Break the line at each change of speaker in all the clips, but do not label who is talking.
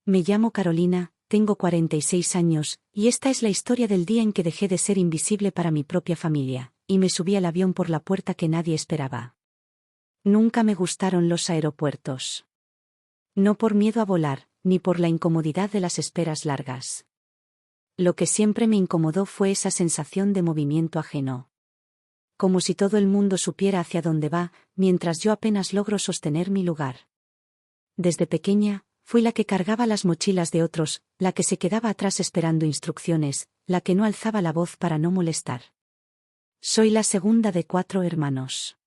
Me llamo Carolina, tengo 46 años, y esta es la historia del día en que dejé de ser invisible para mi propia familia, y me subí al avión por la puerta que nadie esperaba. Nunca me gustaron los aeropuertos. No por miedo a volar, ni por la incomodidad de las esperas largas. Lo que siempre me incomodó fue esa sensación de movimiento ajeno. Como si todo el mundo supiera hacia dónde va, mientras yo apenas logro sostener mi lugar. Desde pequeña, fui la que cargaba las mochilas de otros, la que se quedaba atrás esperando instrucciones, la que no alzaba la voz para no molestar. Soy la segunda de 4 hermanos.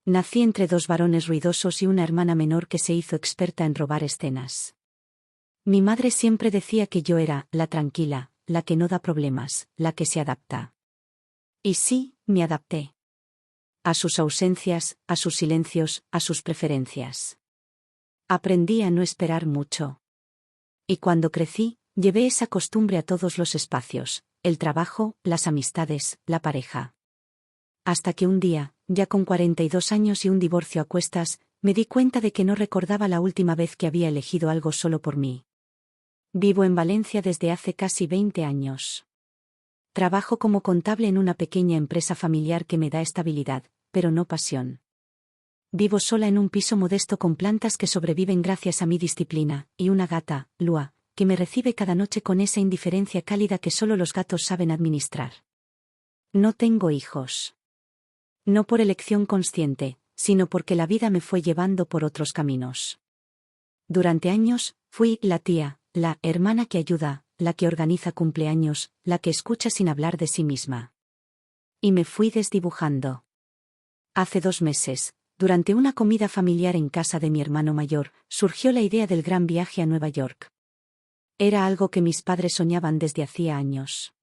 Nací entre 2 varones ruidosos y una hermana menor que se hizo experta en robar escenas. Mi madre siempre decía que yo era la tranquila, la que no da problemas, la que se adapta. Y sí, me adapté. A sus ausencias, a sus silencios, a sus preferencias. Aprendí a no esperar mucho. Y cuando crecí, llevé esa costumbre a todos los espacios, el trabajo, las amistades, la pareja. Hasta que un día, ya con 42 años y un divorcio a cuestas, me di cuenta de que no recordaba la última vez que había elegido algo solo por mí. Vivo en Valencia desde hace casi 20 años. Trabajo como contable en una pequeña empresa familiar que me da estabilidad, pero no pasión. Vivo sola en un piso modesto con plantas que sobreviven gracias a mi disciplina, y una gata, Lua, que me recibe cada noche con esa indiferencia cálida que solo los gatos saben administrar. No tengo hijos. No por elección consciente, sino porque la vida me fue llevando por otros caminos. Durante años, fui la tía, la hermana que ayuda, la que organiza cumpleaños, la que escucha sin hablar de sí misma. Y me fui desdibujando. Hace 2 meses, durante una comida familiar en casa de mi hermano mayor, surgió la idea del gran viaje a Nueva York. Era algo que mis padres soñaban desde hacía años.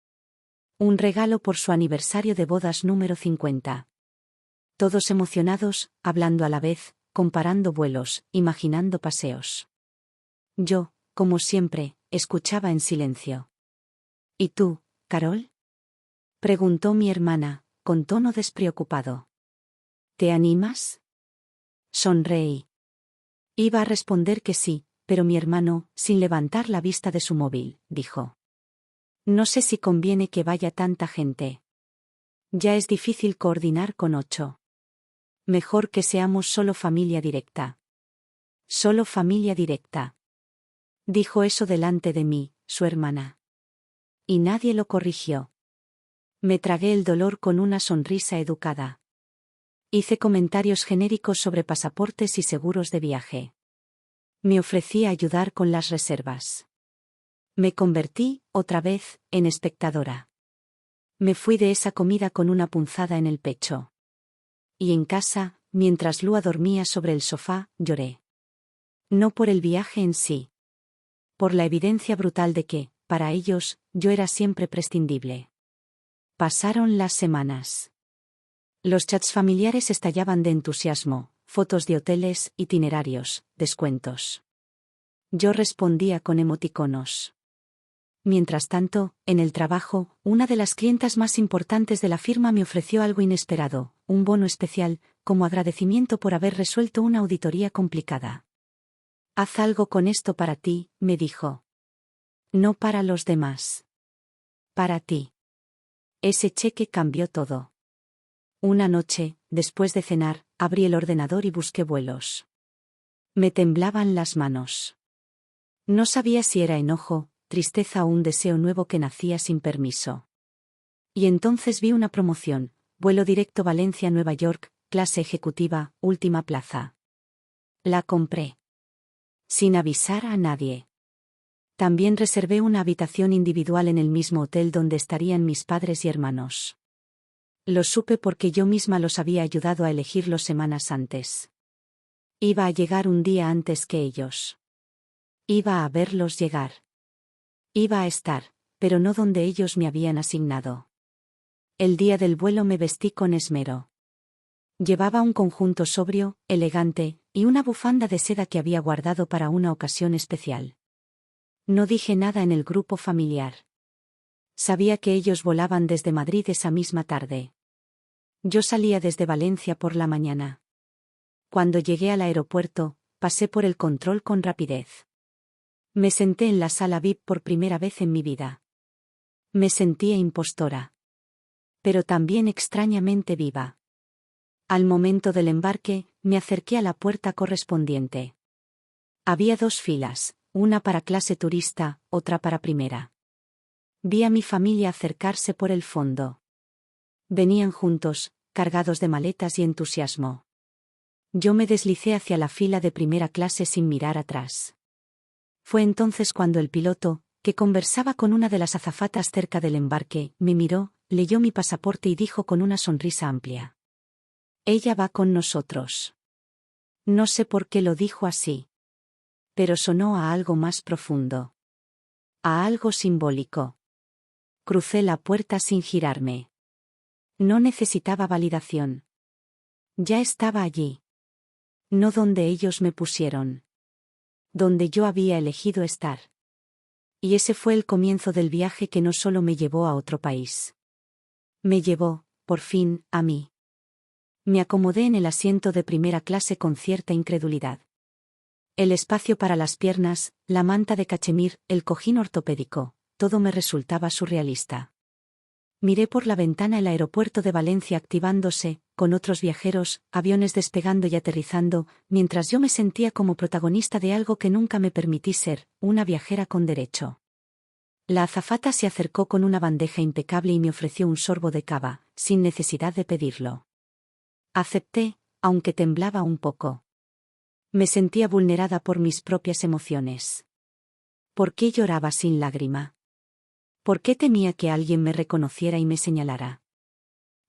Un regalo por su aniversario de bodas número 50. Todos emocionados, hablando a la vez, comparando vuelos, imaginando paseos. Yo, como siempre, escuchaba en silencio. ¿Y tú, Carol? Preguntó mi hermana, con tono despreocupado. ¿Te animas? Sonreí. Iba a responder que sí, pero mi hermano, sin levantar la vista de su móvil, dijo. No sé si conviene que vaya tanta gente. Ya es difícil coordinar con 8. Mejor que seamos solo familia directa. Solo familia directa. Dijo eso delante de mí, su hermana. Y nadie lo corrigió. Me tragué el dolor con una sonrisa educada. Hice comentarios genéricos sobre pasaportes y seguros de viaje. Me ofrecí a ayudar con las reservas. Me convertí, otra vez, en espectadora. Me fui de esa comida con una punzada en el pecho. Y en casa, mientras Lua dormía sobre el sofá, lloré. No por el viaje en sí. Por la evidencia brutal de que, para ellos, yo era siempre prescindible. Pasaron las semanas. Los chats familiares estallaban de entusiasmo, fotos de hoteles, itinerarios, descuentos. Yo respondía con emoticonos. Mientras tanto, en el trabajo, una de las clientas más importantes de la firma me ofreció algo inesperado, un bono especial, como agradecimiento por haber resuelto una auditoría complicada. Haz algo con esto para ti, me dijo. No para los demás. Para ti. Ese cheque cambió todo. Una noche, después de cenar, abrí el ordenador y busqué vuelos. Me temblaban las manos. No sabía si era enojo, tristeza o un deseo nuevo que nacía sin permiso. Y entonces vi una promoción, vuelo directo Valencia-Nueva York, clase ejecutiva, última plaza. La compré. Sin avisar a nadie. También reservé una habitación individual en el mismo hotel donde estarían mis padres y hermanos. Lo supe porque yo misma los había ayudado a elegirlo semanas antes. Iba a llegar un día antes que ellos. Iba a verlos llegar. Iba a estar, pero no donde ellos me habían asignado. El día del vuelo me vestí con esmero. Llevaba un conjunto sobrio, elegante, y una bufanda de seda que había guardado para una ocasión especial. No dije nada en el grupo familiar. Sabía que ellos volaban desde Madrid esa misma tarde. Yo salía desde Valencia por la mañana. Cuando llegué al aeropuerto, pasé por el control con rapidez. Me senté en la sala VIP por primera vez en mi vida. Me sentía impostora. Pero también extrañamente viva. Al momento del embarque, me acerqué a la puerta correspondiente. Había 2 filas, una para clase turista, otra para primera. Vi a mi familia acercarse por el fondo. Venían juntos, cargados de maletas y entusiasmo. Yo me deslicé hacia la fila de primera clase sin mirar atrás. Fue entonces cuando el piloto, que conversaba con una de las azafatas cerca del embarque, me miró, leyó mi pasaporte y dijo con una sonrisa amplia: «Ella va con nosotros». No sé por qué lo dijo así. Pero sonó a algo más profundo. A algo simbólico. Crucé la puerta sin girarme. No necesitaba validación. Ya estaba allí. No donde ellos me pusieron. Donde yo había elegido estar. Y ese fue el comienzo del viaje que no solo me llevó a otro país. Me llevó, por fin, a mí. Me acomodé en el asiento de primera clase con cierta incredulidad. El espacio para las piernas, la manta de cachemir, el cojín ortopédico, todo me resultaba surrealista. Miré por la ventana el aeropuerto de Valencia activándose, con otros viajeros, aviones despegando y aterrizando, mientras yo me sentía como protagonista de algo que nunca me permití ser, una viajera con derecho. La azafata se acercó con una bandeja impecable y me ofreció un sorbo de cava, sin necesidad de pedirlo. Acepté, aunque temblaba un poco. Me sentía vulnerada por mis propias emociones. ¿Por qué lloraba sin lágrima? ¿Por qué temía que alguien me reconociera y me señalara?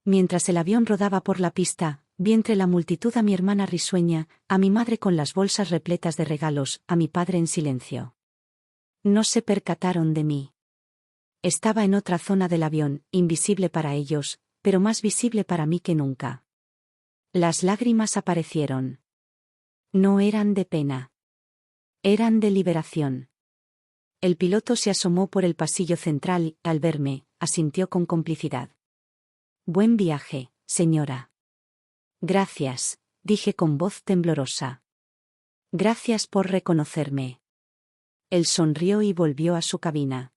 Mientras el avión rodaba por la pista, vi entre la multitud a mi hermana risueña, a mi madre con las bolsas repletas de regalos, a mi padre en silencio. No se percataron de mí. Estaba en otra zona del avión, invisible para ellos, pero más visible para mí que nunca. Las lágrimas aparecieron. No eran de pena. Eran de liberación. El piloto se asomó por el pasillo central y, al verme, asintió con complicidad. «Buen viaje, señora». «Gracias», dije con voz temblorosa. «Gracias por reconocerme». Él sonrió y volvió a su cabina.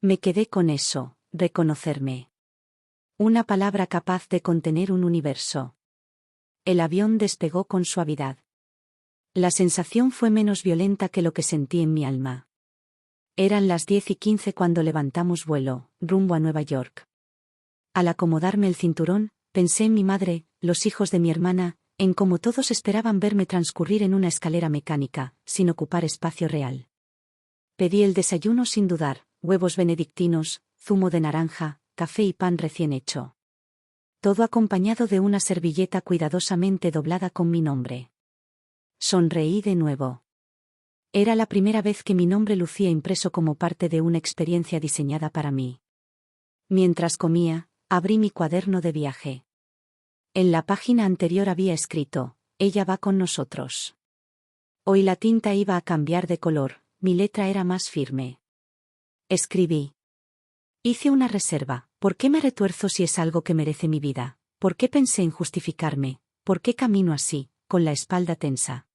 Me quedé con eso, reconocerme. Una palabra capaz de contener un universo. El avión despegó con suavidad. La sensación fue menos violenta que lo que sentí en mi alma. Eran las 10:15 cuando levantamos vuelo, rumbo a Nueva York. Al acomodarme el cinturón, pensé en mi madre, los hijos de mi hermana, en cómo todos esperaban verme transcurrir en una escalera mecánica, sin ocupar espacio real. Pedí el desayuno sin dudar, huevos benedictinos, zumo de naranja, café y pan recién hecho. Todo acompañado de una servilleta cuidadosamente doblada con mi nombre. Sonreí de nuevo. Era la primera vez que mi nombre lucía impreso como parte de una experiencia diseñada para mí. Mientras comía, abrí mi cuaderno de viaje. En la página anterior había escrito: «Ella va con nosotros». Hoy la tinta iba a cambiar de color, mi letra era más firme. Escribí. Hice una reserva. ¿Por qué me retuerzo si es algo que merece mi vida? ¿Por qué pensé en justificarme? ¿Por qué camino así, con la espalda tensa?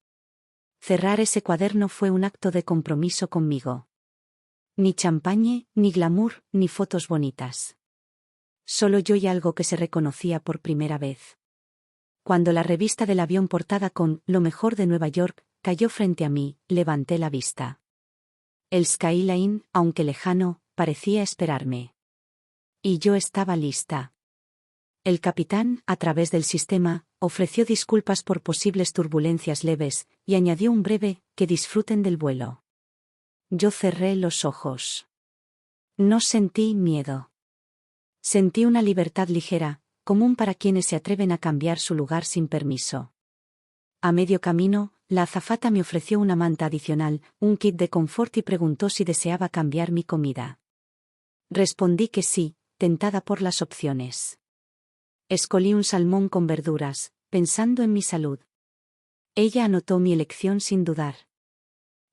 Cerrar ese cuaderno fue un acto de compromiso conmigo. Ni champagne, ni glamour, ni fotos bonitas. Solo yo y algo que se reconocía por primera vez. Cuando la revista del avión portada con «Lo mejor de Nueva York» cayó frente a mí, levanté la vista. El skyline, aunque lejano, parecía esperarme. Y yo estaba lista. El capitán, a través del sistema, ofreció disculpas por posibles turbulencias leves, y añadió un breve «que disfruten del vuelo». Yo cerré los ojos. No sentí miedo. Sentí una libertad ligera, común para quienes se atreven a cambiar su lugar sin permiso. A medio camino, la azafata me ofreció una manta adicional, un kit de confort y preguntó si deseaba cambiar mi comida. Respondí que sí, tentada por las opciones. Escogí un salmón con verduras, pensando en mi salud. Ella anotó mi elección sin dudar.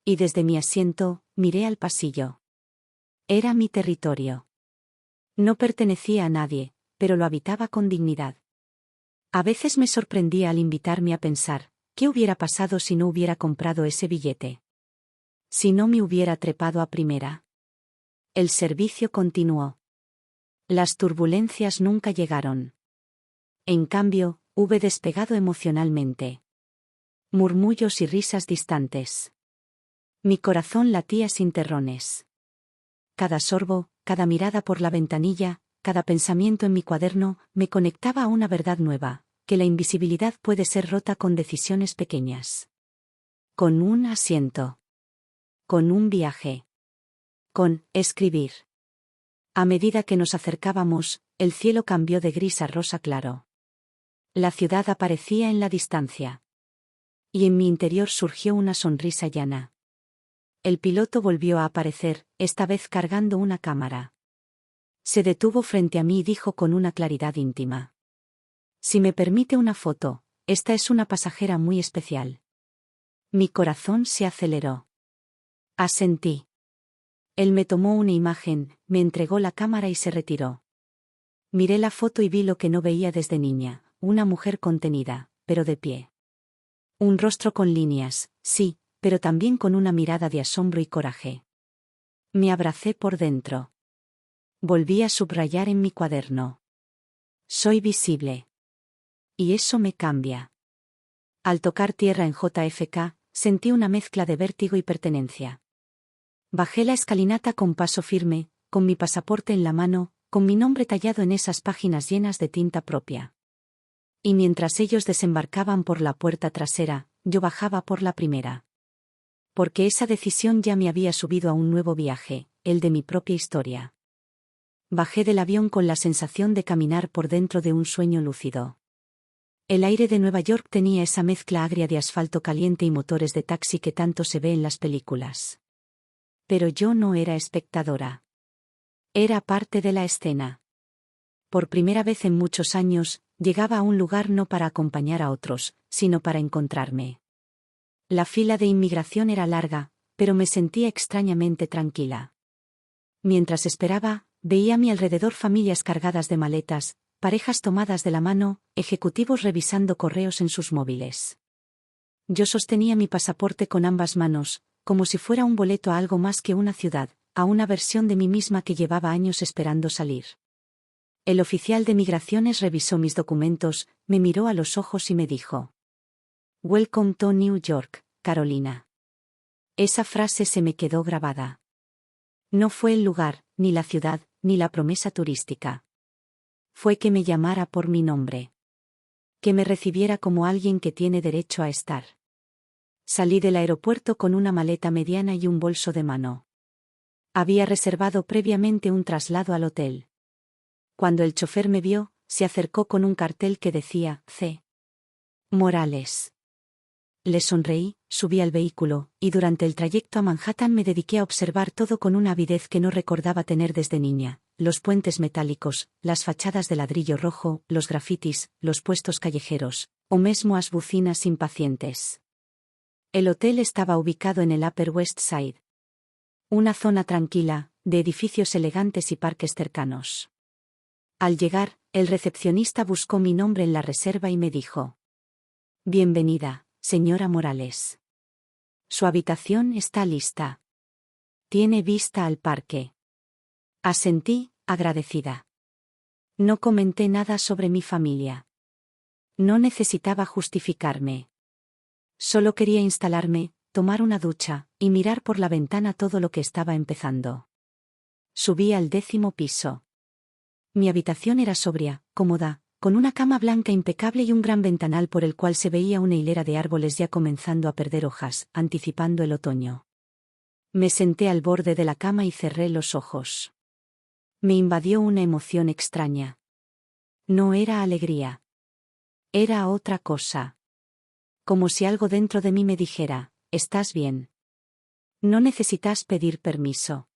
Y desde mi asiento, miré al pasillo. Era mi territorio. No pertenecía a nadie, pero lo habitaba con dignidad. A veces me sorprendía al invitarme a pensar, ¿qué hubiera pasado si no hubiera comprado ese billete? Si no me hubiera trepado a primera. El servicio continuó. Las turbulencias nunca llegaron. En cambio, hube despegado emocionalmente. Murmullos y risas distantes. Mi corazón latía sin terrones. Cada sorbo, cada mirada por la ventanilla, cada pensamiento en mi cuaderno, me conectaba a una verdad nueva, que la invisibilidad puede ser rota con decisiones pequeñas. Con un asiento. Con un viaje. Con escribir. A medida que nos acercábamos, el cielo cambió de gris a rosa claro. La ciudad aparecía en la distancia. Y en mi interior surgió una sonrisa llana. El piloto volvió a aparecer, esta vez cargando una cámara. Se detuvo frente a mí y dijo con una claridad íntima: «Si me permite una foto, esta es una pasajera muy especial». Mi corazón se aceleró. Asentí. Él me tomó una imagen, me entregó la cámara y se retiró. Miré la foto y vi lo que no veía desde niña, una mujer contenida, pero de pie. Un rostro con líneas, sí, pero también con una mirada de asombro y coraje. Me abracé por dentro. Volví a subrayar en mi cuaderno: «Soy visible». Y eso me cambia. Al tocar tierra en JFK, sentí una mezcla de vértigo y pertenencia. Bajé la escalinata con paso firme, con mi pasaporte en la mano, con mi nombre tallado en esas páginas llenas de tinta propia. Y mientras ellos desembarcaban por la puerta trasera, yo bajaba por la primera. Porque esa decisión ya me había subido a un nuevo viaje, el de mi propia historia. Bajé del avión con la sensación de caminar por dentro de un sueño lúcido. El aire de Nueva York tenía esa mezcla agria de asfalto caliente y motores de taxi que tanto se ve en las películas. Pero yo no era espectadora. Era parte de la escena. Por primera vez en muchos años, llegaba a un lugar no para acompañar a otros, sino para encontrarme. La fila de inmigración era larga, pero me sentía extrañamente tranquila. Mientras esperaba, veía a mi alrededor familias cargadas de maletas, parejas tomadas de la mano, ejecutivos revisando correos en sus móviles. Yo sostenía mi pasaporte con ambas manos, como si fuera un boleto a algo más que una ciudad, a una versión de mí misma que llevaba años esperando salir. El oficial de migraciones revisó mis documentos, me miró a los ojos y me dijo: «Welcome to New York, Carolina». Esa frase se me quedó grabada. No fue el lugar, ni la ciudad, ni la promesa turística. Fue que me llamara por mi nombre. Que me recibiera como alguien que tiene derecho a estar. Salí del aeropuerto con una maleta mediana y un bolso de mano. Había reservado previamente un traslado al hotel. Cuando el chofer me vio, se acercó con un cartel que decía C. Morales. Le sonreí, subí al vehículo, y durante el trayecto a Manhattan me dediqué a observar todo con una avidez que no recordaba tener desde niña: los puentes metálicos, las fachadas de ladrillo rojo, los grafitis, los puestos callejeros, o mesmo as bucinas impacientes. El hotel estaba ubicado en el Upper West Side. Una zona tranquila, de edificios elegantes y parques cercanos. Al llegar, el recepcionista buscó mi nombre en la reserva y me dijo: «Bienvenida, señora Morales. Su habitación está lista. Tiene vista al parque». Asentí, agradecida. No comenté nada sobre mi familia. No necesitaba justificarme. Solo quería instalarme, tomar una ducha, y mirar por la ventana todo lo que estaba empezando. Subí al 10º piso. Mi habitación era sobria, cómoda, con una cama blanca impecable y un gran ventanal por el cual se veía una hilera de árboles ya comenzando a perder hojas, anticipando el otoño. Me senté al borde de la cama y cerré los ojos. Me invadió una emoción extraña. No era alegría. Era otra cosa. Como si algo dentro de mí me dijera: «Estás bien. No necesitas pedir permiso».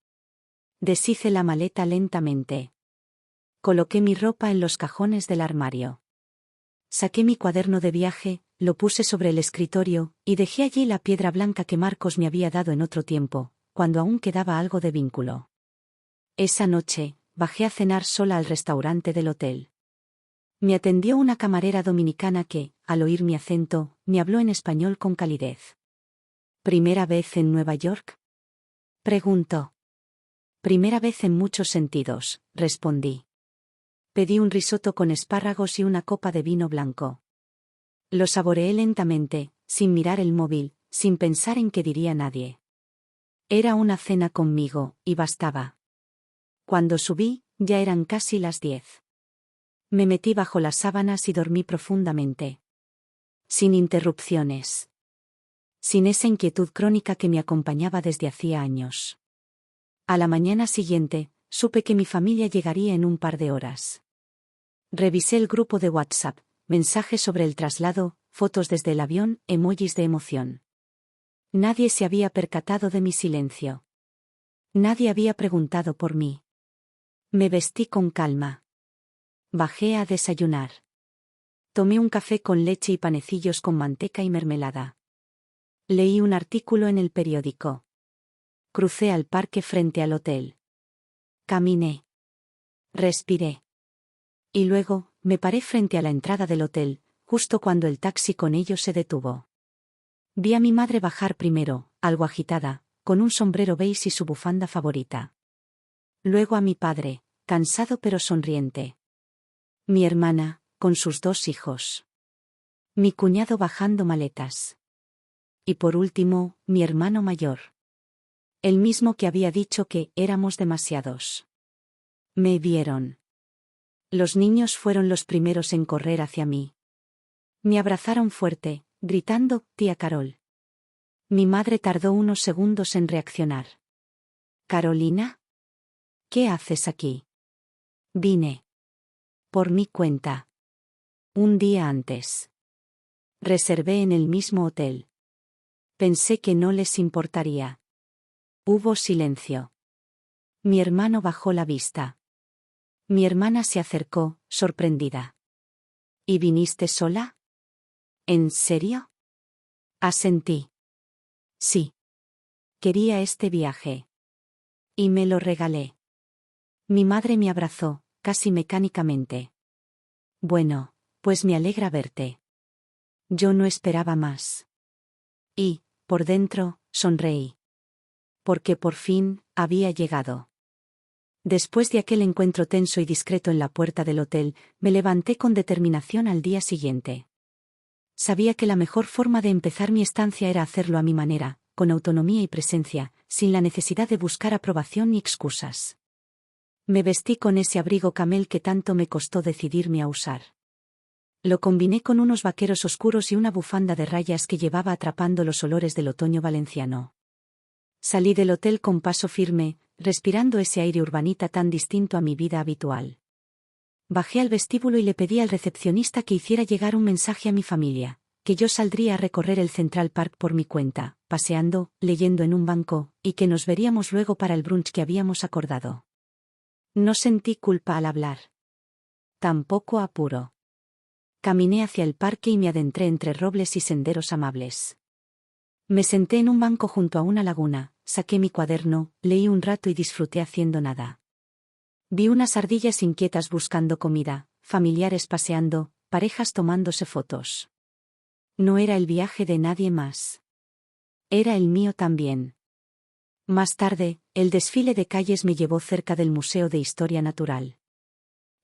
Deshice la maleta lentamente. Coloqué mi ropa en los cajones del armario. Saqué mi cuaderno de viaje, lo puse sobre el escritorio, y dejé allí la piedra blanca que Marcos me había dado en otro tiempo, cuando aún quedaba algo de vínculo. Esa noche, bajé a cenar sola al restaurante del hotel. Me atendió una camarera dominicana que, al oír mi acento, me habló en español con calidez. «¿Primera vez en Nueva York?». Preguntó. Primera vez en muchos sentidos, respondí. Pedí un risotto con espárragos y una copa de vino blanco. Lo saboreé lentamente, sin mirar el móvil, sin pensar en qué diría nadie. Era una cena conmigo, y bastaba. Cuando subí, ya eran casi las 10. Me metí bajo las sábanas y dormí profundamente. Sin interrupciones. Sin esa inquietud crónica que me acompañaba desde hacía años. A la mañana siguiente, supe que mi familia llegaría en un par de horas. Revisé el grupo de WhatsApp, mensajes sobre el traslado, fotos desde el avión, emojis de emoción. Nadie se había percatado de mi silencio. Nadie había preguntado por mí. Me vestí con calma. Bajé a desayunar. Tomé un café con leche y panecillos con manteca y mermelada. Leí un artículo en el periódico. Crucé al parque frente al hotel. Caminé. Respiré. Y luego, me paré frente a la entrada del hotel, justo cuando el taxi con ellos se detuvo. Vi a mi madre bajar primero, algo agitada, con un sombrero beige y su bufanda favorita. Luego a mi padre, cansado pero sonriente. Mi hermana, con sus 2 hijos. Mi cuñado bajando maletas. Y por último, mi hermano mayor. El mismo que había dicho que éramos demasiados. Me vieron. Los niños fueron los primeros en correr hacia mí. Me abrazaron fuerte, gritando, «Tía Carol». Mi madre tardó unos segundos en reaccionar. «¿Carolina? ¿Qué haces aquí?» «Vine. Por mi cuenta. Un día antes. Reservé en el mismo hotel. Pensé que no les importaría». Hubo silencio. Mi hermano bajó la vista. Mi hermana se acercó, sorprendida. «¿Y viniste sola?» «¿En serio?» Asentí. Sí. Quería este viaje. Y me lo regalé. Mi madre me abrazó, casi mecánicamente. «Bueno, pues me alegra verte». Yo no esperaba más. Y, por dentro, sonreí. Porque por fin, había llegado. Después de aquel encuentro tenso y discreto en la puerta del hotel, me levanté con determinación al día siguiente. Sabía que la mejor forma de empezar mi estancia era hacerlo a mi manera, con autonomía y presencia, sin la necesidad de buscar aprobación ni excusas. Me vestí con ese abrigo camel que tanto me costó decidirme a usar. Lo combiné con unos vaqueros oscuros y una bufanda de rayas que llevaba atrapando los olores del otoño valenciano. Salí del hotel con paso firme, respirando ese aire urbanita tan distinto a mi vida habitual. Bajé al vestíbulo y le pedí al recepcionista que hiciera llegar un mensaje a mi familia, que yo saldría a recorrer el Central Park por mi cuenta, paseando, leyendo en un banco, y que nos veríamos luego para el brunch que habíamos acordado. No sentí culpa al hablar. Tampoco apuro. Caminé hacia el parque y me adentré entre robles y senderos amables. Me senté en un banco junto a una laguna, saqué mi cuaderno, leí un rato y disfruté haciendo nada. Vi unas ardillas inquietas buscando comida, familiares paseando, parejas tomándose fotos. No era el viaje de nadie más. Era el mío también. Más tarde, el desfile de calles me llevó cerca del Museo de Historia Natural.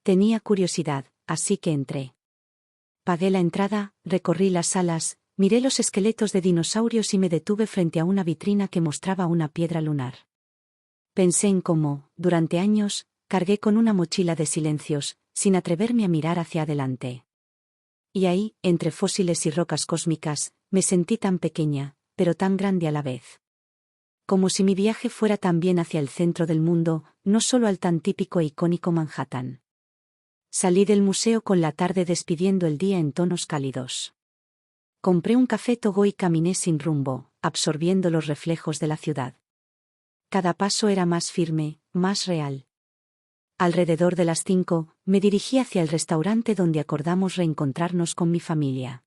Tenía curiosidad, así que entré. Pagué la entrada, recorrí las salas, miré los esqueletos de dinosaurios y me detuve frente a una vitrina que mostraba una piedra lunar. Pensé en cómo, durante años, cargué con una mochila de silencios, sin atreverme a mirar hacia adelante. Y ahí, entre fósiles y rocas cósmicas, me sentí tan pequeña, pero tan grande a la vez. Como si mi viaje fuera también hacia el centro del mundo, no solo al tan típico e icónico Manhattan. Salí del museo con la tarde despidiendo el día en tonos cálidos. Compré un café Togo y caminé sin rumbo, absorbiendo los reflejos de la ciudad. Cada paso era más firme, más real. Alrededor de las 5, me dirigí hacia el restaurante donde acordamos reencontrarnos con mi familia.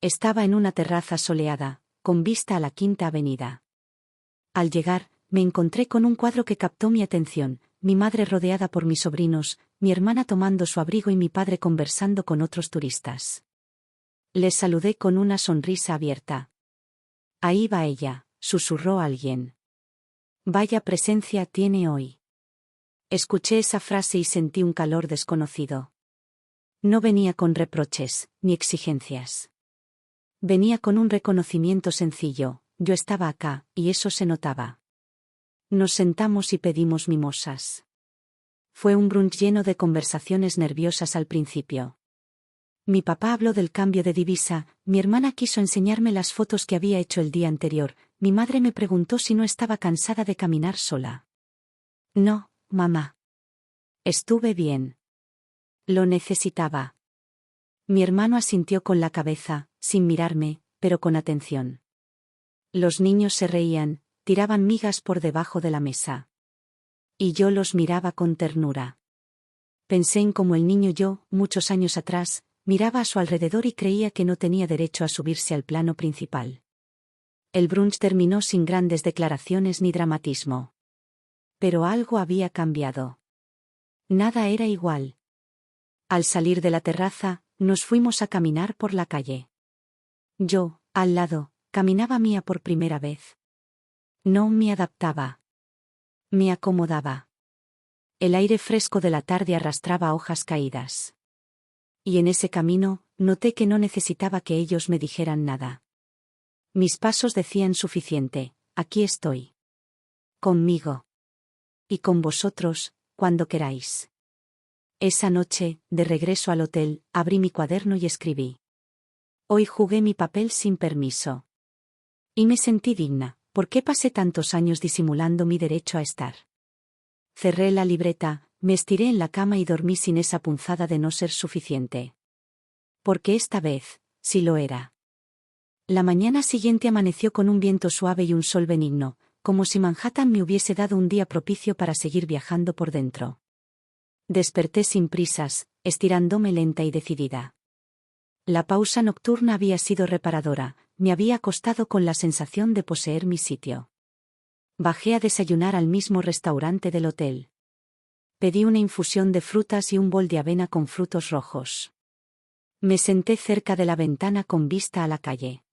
Estaba en una terraza soleada, con vista a la Quinta Avenida. Al llegar, me encontré con un cuadro que captó mi atención, mi madre rodeada por mis sobrinos, mi hermana tomando su abrigo y mi padre conversando con otros turistas. Les saludé con una sonrisa abierta. «Ahí va ella», susurró alguien. Vaya presencia tiene hoy. Escuché esa frase y sentí un calor desconocido. No venía con reproches, ni exigencias. Venía con un reconocimiento sencillo: yo estaba acá, y eso se notaba. Nos sentamos y pedimos mimosas. Fue un brunch lleno de conversaciones nerviosas al principio. Mi papá habló del cambio de divisa, mi hermana quiso enseñarme las fotos que había hecho el día anterior, mi madre me preguntó si no estaba cansada de caminar sola. No, mamá. Estuve bien. Lo necesitaba. Mi hermano asintió con la cabeza, sin mirarme, pero con atención. Los niños se reían, tiraban migas por debajo de la mesa. Y yo los miraba con ternura. Pensé en cómo el niño yo, muchos años atrás, miraba a su alrededor y creía que no tenía derecho a subirse al plano principal. El brunch terminó sin grandes declaraciones ni dramatismo. Pero algo había cambiado. Nada era igual. Al salir de la terraza, nos fuimos a caminar por la calle. Yo, al lado, caminaba Mía por primera vez. No me adaptaba. Me acomodaba. El aire fresco de la tarde arrastraba hojas caídas. Y en ese camino, noté que no necesitaba que ellos me dijeran nada. Mis pasos decían suficiente: aquí estoy. Conmigo. Y con vosotros, cuando queráis. Esa noche, de regreso al hotel, abrí mi cuaderno y escribí. Hoy jugué mi papel sin permiso. Y me sentí digna. ¿Por qué pasé tantos años disimulando mi derecho a estar? Cerré la libreta, me estiré en la cama y dormí sin esa punzada de no ser suficiente. Porque esta vez, sí lo era. La mañana siguiente amaneció con un viento suave y un sol benigno, como si Manhattan me hubiese dado un día propicio para seguir viajando por dentro. Desperté sin prisas, estirándome lenta y decidida. La pausa nocturna había sido reparadora, me había acostado con la sensación de poseer mi sitio. Bajé a desayunar al mismo restaurante del hotel. Pedí una infusión de frutas y un bol de avena con frutos rojos. Me senté cerca de la ventana con vista a la calle.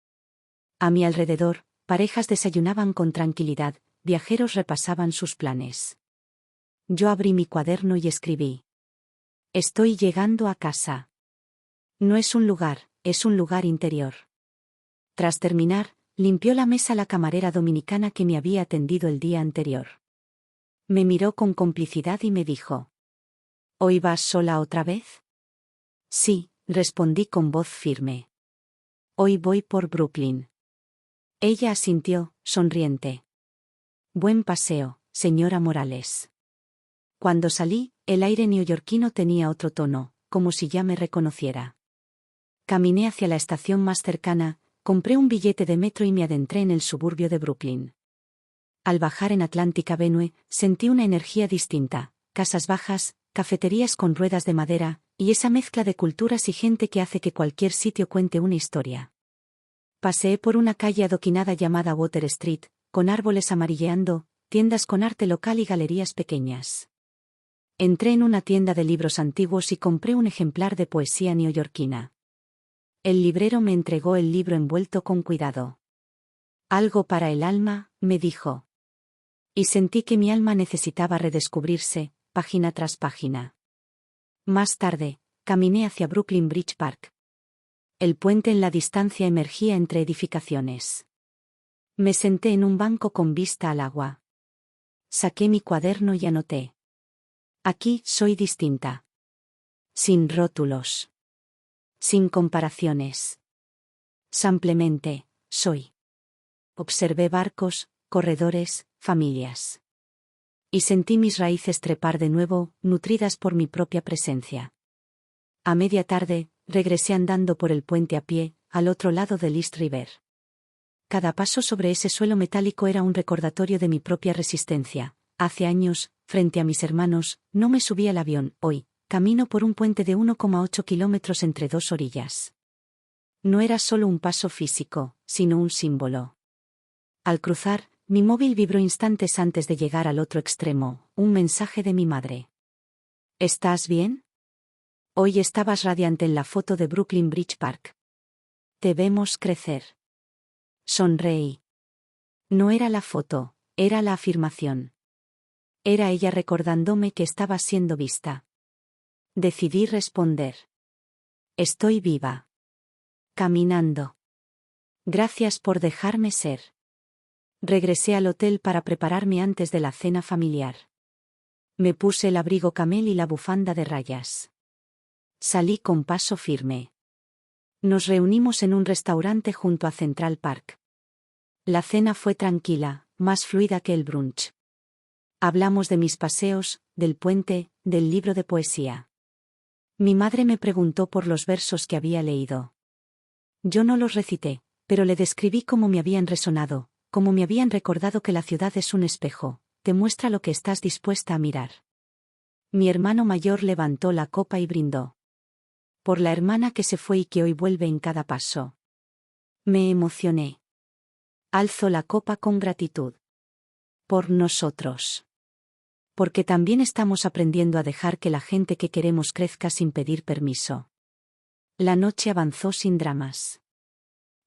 A mi alrededor, parejas desayunaban con tranquilidad, viajeros repasaban sus planes. Yo abrí mi cuaderno y escribí. Estoy llegando a casa. No es un lugar, es un lugar interior. Tras terminar, limpió la mesa la camarera dominicana que me había atendido el día anterior. Me miró con complicidad y me dijo. ¿Hoy vas sola otra vez? Sí, respondí con voz firme. Hoy voy por Brooklyn. Ella asintió, sonriente. Buen paseo, señora Morales. Cuando salí, el aire neoyorquino tenía otro tono, como si ya me reconociera. Caminé hacia la estación más cercana, compré un billete de metro y me adentré en el suburbio de Brooklyn. Al bajar en Atlantic Avenue, sentí una energía distinta: casas bajas, cafeterías con ruedas de madera, y esa mezcla de culturas y gente que hace que cualquier sitio cuente una historia. Paseé por una calle adoquinada llamada Water Street, con árboles amarilleando, tiendas con arte local y galerías pequeñas. Entré en una tienda de libros antiguos y compré un ejemplar de poesía neoyorquina. El librero me entregó el libro envuelto con cuidado. Algo para el alma, me dijo. Y sentí que mi alma necesitaba redescubrirse, página tras página. Más tarde, caminé hacia Brooklyn Bridge Park. El puente en la distancia emergía entre edificaciones. Me senté en un banco con vista al agua. Saqué mi cuaderno y anoté. Aquí soy distinta. Sin rótulos. Sin comparaciones. Simplemente, soy. Observé barcos, corredores, familias. Y sentí mis raíces trepar de nuevo, nutridas por mi propia presencia. A media tarde, regresé andando por el puente a pie, al otro lado del East River. Cada paso sobre ese suelo metálico era un recordatorio de mi propia resistencia. Hace años, frente a mis hermanos, no me subí al avión. Hoy, camino por un puente de 1,8 kilómetros entre dos orillas. No era solo un paso físico, sino un símbolo. Al cruzar, mi móvil vibró instantes antes de llegar al otro extremo, un mensaje de mi madre. ¿Estás bien? Hoy estabas radiante en la foto de Brooklyn Bridge Park. Te vemos crecer. Sonreí. No era la foto, Era la afirmación. Era ella recordándome que estaba siendo vista. Decidí responder. Estoy viva. Caminando. Gracias por dejarme ser. Regresé al hotel para prepararme antes de la cena familiar. Me puse el abrigo camel y la bufanda de rayas. Salí con paso firme. Nos reunimos en un restaurante junto a Central Park. La cena fue tranquila, más fluida que el brunch. Hablamos de mis paseos, del puente, del libro de poesía. Mi madre me preguntó por los versos que había leído. Yo no los recité, pero le describí cómo me habían resonado, cómo me habían recordado que la ciudad es un espejo, te muestra lo que estás dispuesta a mirar. Mi hermano mayor levantó la copa y brindó. Por la hermana que se fue y que hoy vuelve en cada paso. Me emocioné. Alzo la copa con gratitud. Por nosotros. Porque también estamos aprendiendo a dejar que la gente que queremos crezca sin pedir permiso. La noche avanzó sin dramas.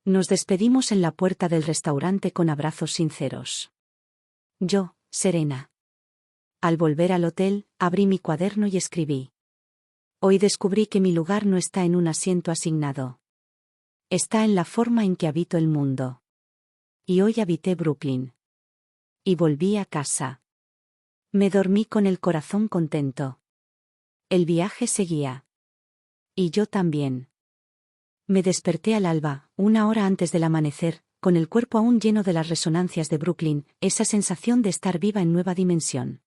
Nos despedimos en la puerta del restaurante con abrazos sinceros. Yo, serena. Al volver al hotel, abrí mi cuaderno y escribí. Hoy descubrí que mi lugar no está en un asiento asignado. Está en la forma en que habito el mundo. Y hoy habité Brooklyn. Y volví a casa. Me dormí con el corazón contento. El viaje seguía. Y yo también. Me desperté al alba, 1 hora antes del amanecer, con el cuerpo aún lleno de las resonancias de Brooklyn, esa sensación de estar viva en nueva dimensión.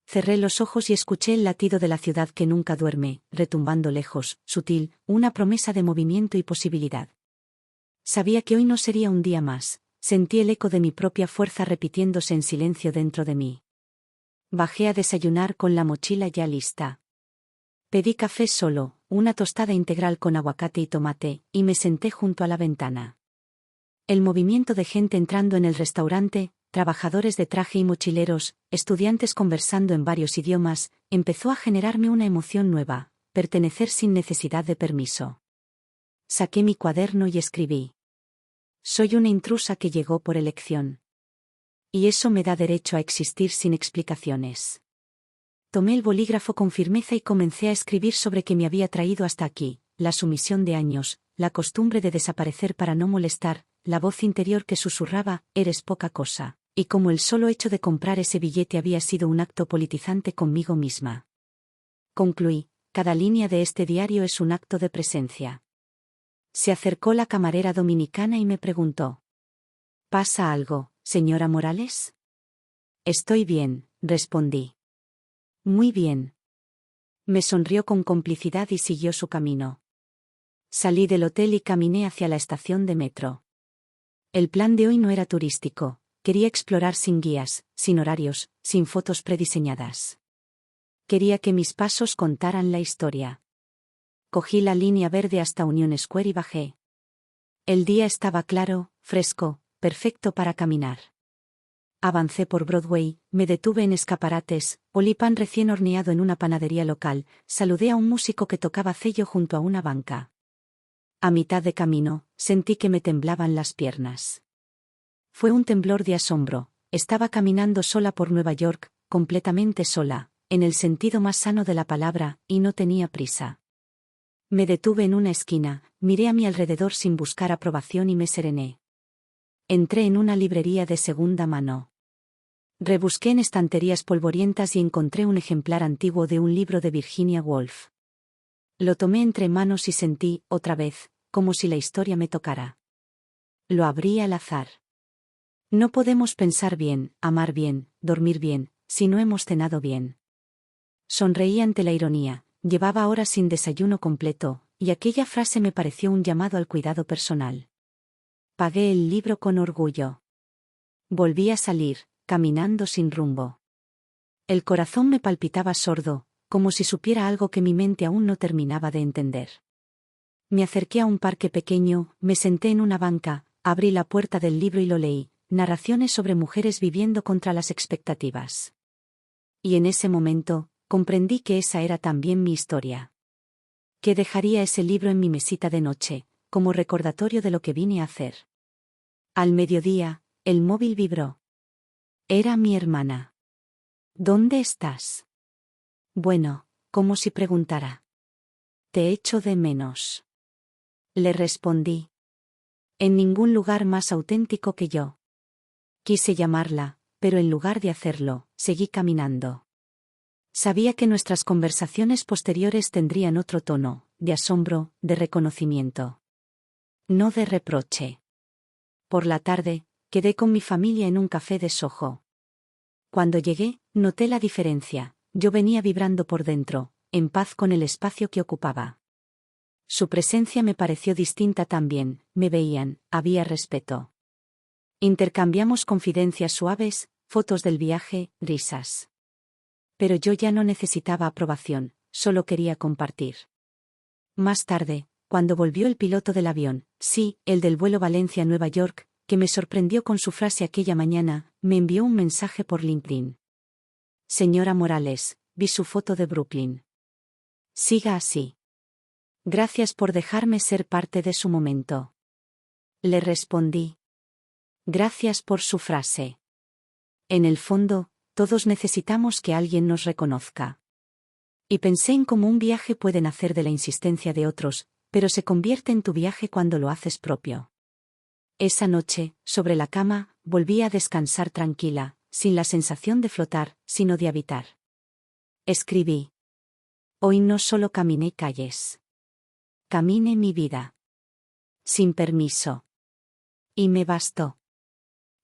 Cerré los ojos y escuché el latido de la ciudad que nunca duerme, retumbando lejos, sutil, una promesa de movimiento y posibilidad. Sabía que hoy no sería un día más, sentí el eco de mi propia fuerza repitiéndose en silencio dentro de mí. Bajé a desayunar con la mochila ya lista. Pedí café solo, una tostada integral con aguacate y tomate, y me senté junto a la ventana. El movimiento de gente entrando en el restaurante, trabajadores de traje y mochileros, estudiantes conversando en varios idiomas, empezó a generarme una emoción nueva, pertenecer sin necesidad de permiso. Saqué mi cuaderno y escribí. Soy una intrusa que llegó por elección. Y eso me da derecho a existir sin explicaciones. Tomé el bolígrafo con firmeza y comencé a escribir sobre qué me había traído hasta aquí, la sumisión de años, la costumbre de desaparecer para no molestar, la voz interior que susurraba, eres poca cosa, y como el solo hecho de comprar ese billete había sido un acto politizante conmigo misma. Concluí, cada línea de este diario es un acto de presencia. Se acercó la camarera dominicana y me preguntó. ¿Pasa algo, señora Morales? Estoy bien, respondí. Muy bien. Me sonrió con complicidad y siguió su camino. Salí del hotel y caminé hacia la estación de metro. El plan de hoy no era turístico, quería explorar sin guías, sin horarios, sin fotos prediseñadas. Quería que mis pasos contaran la historia. Cogí la línea verde hasta Union Square y bajé. El día estaba claro, fresco, perfecto para caminar. Avancé por Broadway, me detuve en escaparates, olí pan recién horneado en una panadería local, saludé a un músico que tocaba cello junto a una banca. A mitad de camino, sentí que me temblaban las piernas. Fue un temblor de asombro, estaba caminando sola por Nueva York, completamente sola, en el sentido más sano de la palabra, y no tenía prisa. Me detuve en una esquina, miré a mi alrededor sin buscar aprobación y me serené. Entré en una librería de segunda mano. Rebusqué en estanterías polvorientas y encontré un ejemplar antiguo de un libro de Virginia Woolf. Lo tomé entre manos y sentí, otra vez, como si la historia me tocara. Lo abrí al azar. No podemos pensar bien, amar bien, dormir bien, si no hemos cenado bien. Sonreí ante la ironía, llevaba horas sin desayuno completo, y aquella frase me pareció un llamado al cuidado personal. Pagué el libro con orgullo. Volví a salir, caminando sin rumbo. El corazón me palpitaba sordo, como si supiera algo que mi mente aún no terminaba de entender. Me acerqué a un parque pequeño, me senté en una banca, abrí la puerta del libro y lo leí, narraciones sobre mujeres viviendo contra las expectativas. Y en ese momento, comprendí que esa era también mi historia. Que dejaría ese libro en mi mesita de noche, como recordatorio de lo que vine a hacer. Al mediodía, el móvil vibró. Era mi hermana. ¿Dónde estás? Bueno, como si preguntara. Te echo de menos. Le respondí. En ningún lugar más auténtico que yo. Quise llamarla, pero en lugar de hacerlo, seguí caminando. Sabía que nuestras conversaciones posteriores tendrían otro tono, de asombro, de reconocimiento. No de reproche. Por la tarde, quedé con mi familia en un café de Soho. Cuando llegué, noté la diferencia. Yo venía vibrando por dentro, en paz con el espacio que ocupaba. Su presencia me pareció distinta también, me veían, había respeto. Intercambiamos confidencias suaves, fotos del viaje, risas. Pero yo ya no necesitaba aprobación, solo quería compartir. Más tarde, cuando volvió el piloto del avión, sí, el del vuelo Valencia-Nueva York, que me sorprendió con su frase aquella mañana, me envió un mensaje por LinkedIn. Señora Morales, vi su foto de Brooklyn. Siga así. Gracias por dejarme ser parte de su momento. Le respondí. Gracias por su frase. En el fondo, todos necesitamos que alguien nos reconozca. Y pensé en cómo un viaje puede nacer de la insistencia de otros, pero se convierte en tu viaje cuando lo haces propio. Esa noche, sobre la cama, volví a descansar tranquila, sin la sensación de flotar, sino de habitar. Escribí. Hoy no solo caminé calles. Caminé mi vida. Sin permiso. Y me bastó.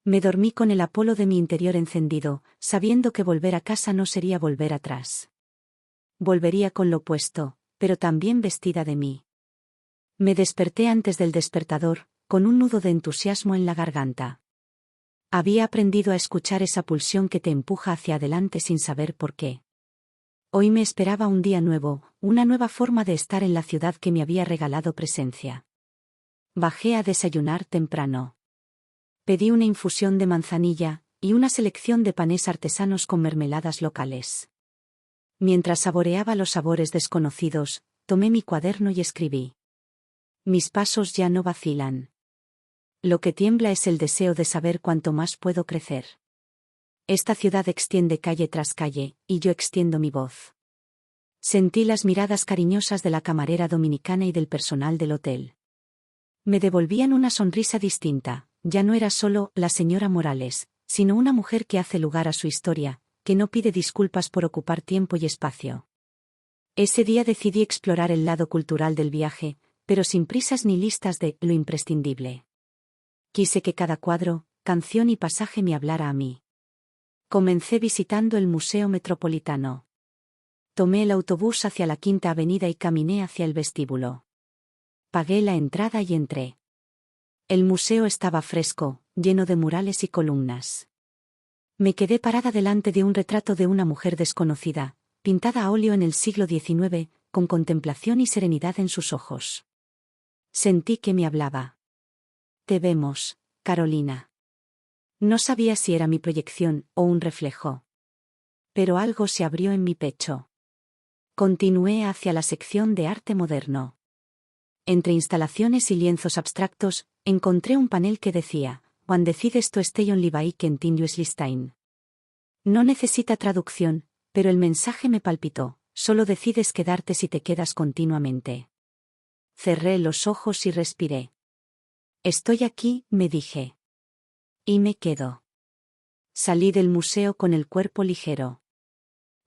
Me dormí con el Apolo de mi interior encendido, sabiendo que volver a casa no sería volver atrás. Volvería con lo puesto, pero también vestida de mí. Me desperté antes del despertador, con un nudo de entusiasmo en la garganta. Había aprendido a escuchar esa pulsión que te empuja hacia adelante sin saber por qué. Hoy me esperaba un día nuevo, una nueva forma de estar en la ciudad que me había regalado presencia. Bajé a desayunar temprano. Pedí una infusión de manzanilla, y una selección de panes artesanos con mermeladas locales. Mientras saboreaba los sabores desconocidos, tomé mi cuaderno y escribí. Mis pasos ya no vacilan. Lo que tiembla es el deseo de saber cuánto más puedo crecer. Esta ciudad extiende calle tras calle, y yo extiendo mi voz. Sentí las miradas cariñosas de la camarera dominicana y del personal del hotel. Me devolvían una sonrisa distinta, ya no era solo la señora Morales, sino una mujer que hace lugar a su historia, que no pide disculpas por ocupar tiempo y espacio. Ese día decidí explorar el lado cultural del viaje, pero sin prisas ni listas de lo imprescindible. Quise que cada cuadro, canción y pasaje me hablara a mí. Comencé visitando el Museo Metropolitano. Tomé el autobús hacia la Quinta Avenida y caminé hacia el vestíbulo. Pagué la entrada y entré. El museo estaba fresco, lleno de murales y columnas. Me quedé parada delante de un retrato de una mujer desconocida, pintada a óleo en el siglo XIX, con contemplación y serenidad en sus ojos. Sentí que me hablaba. Te vemos, Carolina. No sabía si era mi proyección o un reflejo. Pero algo se abrió en mi pecho. Continué hacia la sección de arte moderno. Entre instalaciones y lienzos abstractos, encontré un panel que decía, Juan decides tu Station Libai Continuous Listain. No necesita traducción, pero el mensaje me palpitó, solo decides quedarte si te quedas continuamente. Cerré los ojos y respiré. Estoy aquí, me dije. Y me quedo. Salí del museo con el cuerpo ligero.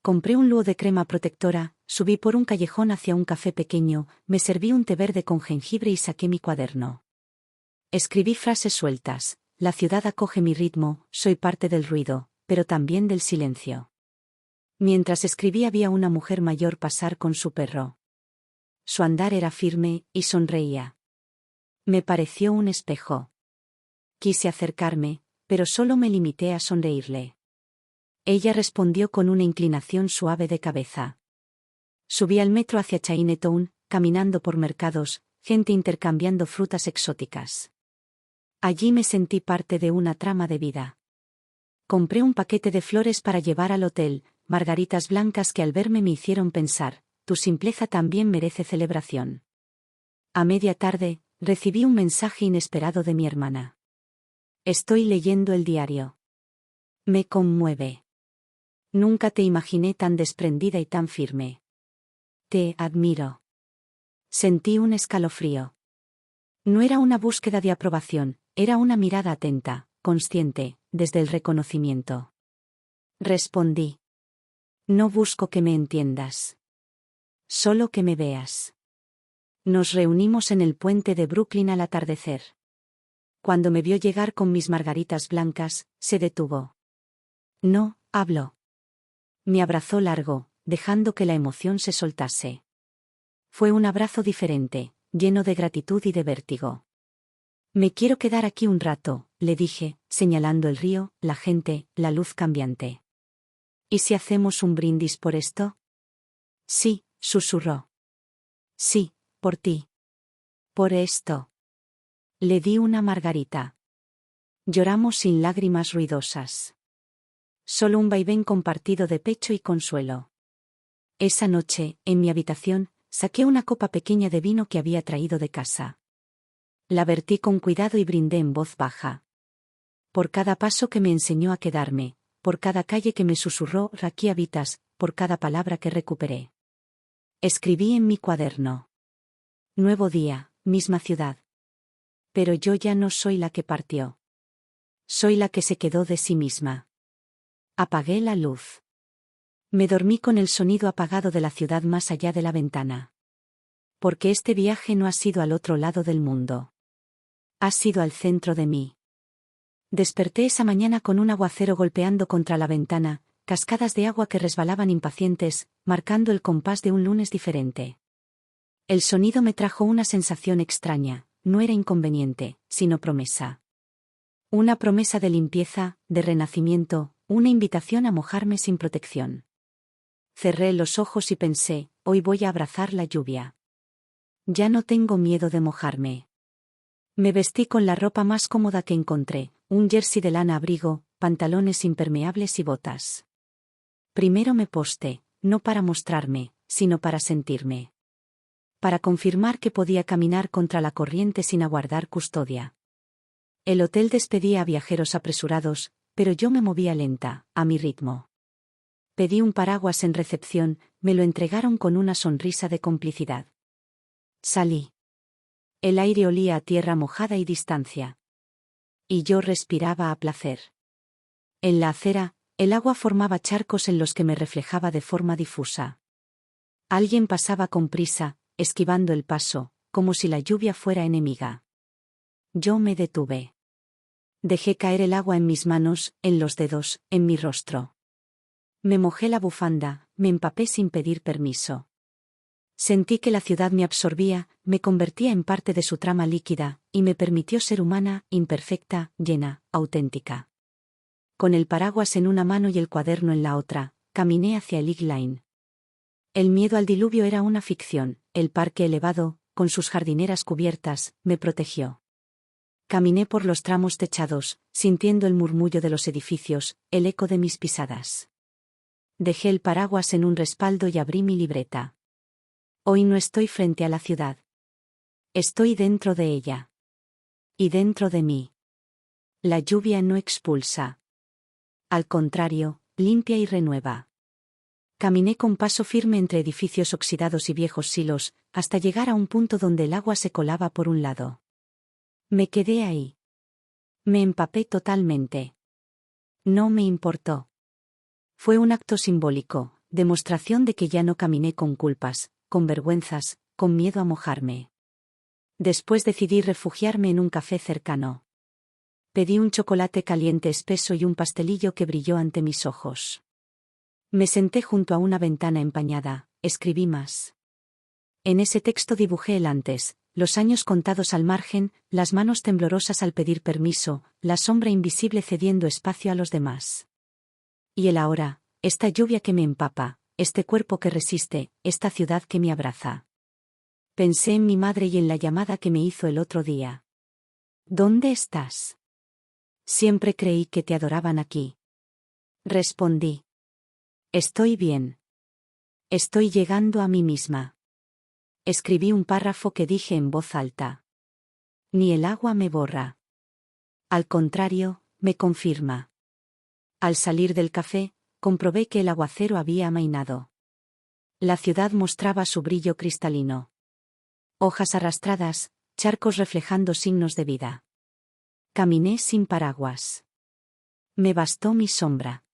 Compré un luo de crema protectora, subí por un callejón hacia un café pequeño, me serví un té verde con jengibre y saqué mi cuaderno. Escribí frases sueltas. La ciudad acoge mi ritmo, soy parte del ruido, pero también del silencio. Mientras escribía vi una mujer mayor pasar con su perro. Su andar era firme, y sonreía. Me pareció un espejo. Quise acercarme, pero solo me limité a sonreírle. Ella respondió con una inclinación suave de cabeza. Subí al metro hacia Chinatown, caminando por mercados, gente intercambiando frutas exóticas. Allí me sentí parte de una trama de vida. Compré un paquete de flores para llevar al hotel, margaritas blancas que al verme me hicieron pensar, tu simpleza también merece celebración. A media tarde, recibí un mensaje inesperado de mi hermana. Estoy leyendo el diario. Me conmueve. Nunca te imaginé tan desprendida y tan firme. Te admiro. Sentí un escalofrío. No era una búsqueda de aprobación, era una mirada atenta, consciente, desde el reconocimiento. Respondí. No busco que me entiendas. Solo que me veas. Nos reunimos en el puente de Brooklyn al atardecer. Cuando me vio llegar con mis margaritas blancas, se detuvo. No, habló. Me abrazó largo, dejando que la emoción se soltase. Fue un abrazo diferente, lleno de gratitud y de vértigo. Me quiero quedar aquí un rato, le dije, señalando el río, la gente, la luz cambiante. ¿Y si hacemos un brindis por esto? Sí, susurró. Sí, por ti. Por esto. Le di una margarita. Lloramos sin lágrimas ruidosas. Solo un vaivén compartido de pecho y consuelo. Esa noche, en mi habitación, saqué una copa pequeña de vino que había traído de casa. La vertí con cuidado y brindé en voz baja. Por cada paso que me enseñó a quedarme, por cada calle que me susurró «Aquí habitas», por cada palabra que recuperé. Escribí en mi cuaderno. Nuevo día, misma ciudad. Pero yo ya no soy la que partió. Soy la que se quedó de sí misma. Apagué la luz. Me dormí con el sonido apagado de la ciudad más allá de la ventana. Porque este viaje no ha sido al otro lado del mundo. Ha sido al centro de mí. Desperté esa mañana con un aguacero golpeando contra la ventana, cascadas de agua que resbalaban impacientes, marcando el compás de un lunes diferente. El sonido me trajo una sensación extraña, no era inconveniente, sino promesa. Una promesa de limpieza, de renacimiento, una invitación a mojarme sin protección. Cerré los ojos y pensé, hoy voy a abrazar la lluvia. Ya no tengo miedo de mojarme. Me vestí con la ropa más cómoda que encontré, un jersey de lana abrigo, pantalones impermeables y botas. Primero me posté, no para mostrarme, sino para sentirme. Para confirmar que podía caminar contra la corriente sin aguardar custodia. El hotel despedía a viajeros apresurados, pero yo me movía lenta, a mi ritmo. Pedí un paraguas en recepción, me lo entregaron con una sonrisa de complicidad. Salí. El aire olía a tierra mojada y distancia. Y yo respiraba a placer. En la acera, el agua formaba charcos en los que me reflejaba de forma difusa. Alguien pasaba con prisa, esquivando el paso, como si la lluvia fuera enemiga. Yo me detuve. Dejé caer el agua en mis manos, en los dedos, en mi rostro. Me mojé la bufanda, me empapé sin pedir permiso. Sentí que la ciudad me absorbía, me convertía en parte de su trama líquida, y me permitió ser humana, imperfecta, llena, auténtica. Con el paraguas en una mano y el cuaderno en la otra, caminé hacia el Ig Line. El miedo al diluvio era una ficción, el parque elevado, con sus jardineras cubiertas, me protegió. Caminé por los tramos techados, sintiendo el murmullo de los edificios, el eco de mis pisadas. Dejé el paraguas en un respaldo y abrí mi libreta. Hoy no estoy frente a la ciudad. Estoy dentro de ella. Y dentro de mí. La lluvia no expulsa. Al contrario, limpia y renueva. Caminé con paso firme entre edificios oxidados y viejos silos, hasta llegar a un punto donde el agua se colaba por un lado. Me quedé ahí. Me empapé totalmente. No me importó. Fue un acto simbólico, demostración de que ya no caminé con culpas, con vergüenzas, con miedo a mojarme. Después decidí refugiarme en un café cercano. Pedí un chocolate caliente espeso y un pastelillo que brilló ante mis ojos. Me senté junto a una ventana empañada, escribí más. En ese texto dibujé el antes, los años contados al margen, las manos temblorosas al pedir permiso, la sombra invisible cediendo espacio a los demás. Y el ahora, esta lluvia que me empapa, este cuerpo que resiste, esta ciudad que me abraza. Pensé en mi madre y en la llamada que me hizo el otro día. ¿Dónde estás? Siempre creí que te adoraban aquí. Respondí. Estoy bien. Estoy llegando a mí misma. Escribí un párrafo que dije en voz alta. Ni el agua me borra. Al contrario, me confirma. Al salir del café, comprobé que el aguacero había amainado. La ciudad mostraba su brillo cristalino. Hojas arrastradas, charcos reflejando signos de vida. Caminé sin paraguas. Me bastó mi sombra.